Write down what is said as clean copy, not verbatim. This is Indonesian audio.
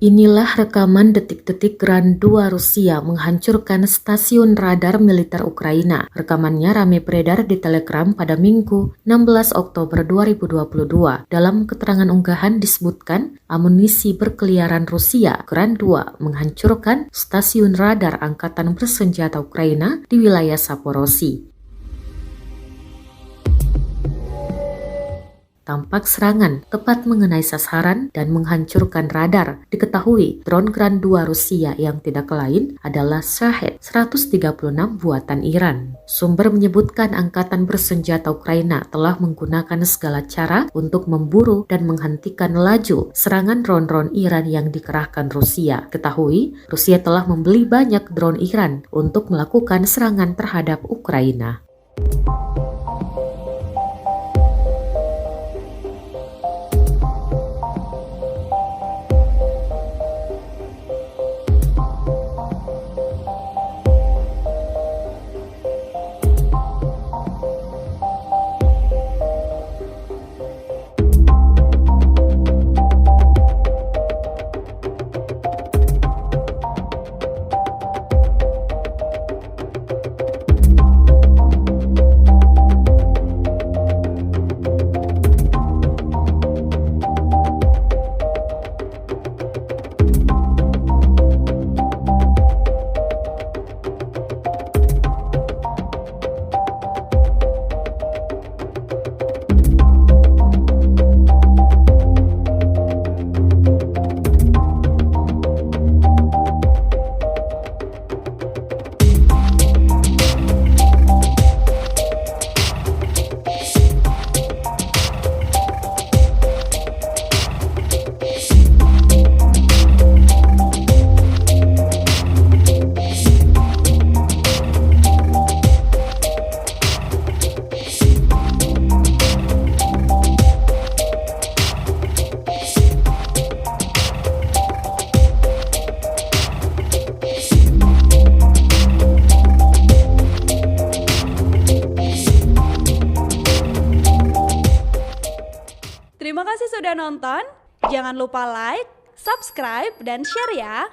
Inilah rekaman detik-detik Grand 2 Rusia menghancurkan stasiun radar militer Ukraina. Rekamannya ramai beredar di Telegram pada Minggu 16 Oktober 2022. Dalam keterangan unggahan disebutkan amunisi berkeliaran Rusia Grand 2 menghancurkan stasiun radar angkatan bersenjata Ukraina di wilayah Zaporozhye. Tampak serangan tepat mengenai sasaran dan menghancurkan radar. Diketahui drone Grand 2 Rusia yang tidak lain adalah Shahed 136 buatan Iran. Sumber menyebutkan angkatan bersenjata Ukraina telah menggunakan segala cara untuk memburu dan menghentikan laju serangan drone-drone Iran yang dikerahkan Rusia. Ketahui, Rusia telah membeli banyak drone Iran untuk melakukan serangan terhadap Ukraina. Terima kasih sudah nonton. Jangan lupa like, subscribe, dan share ya.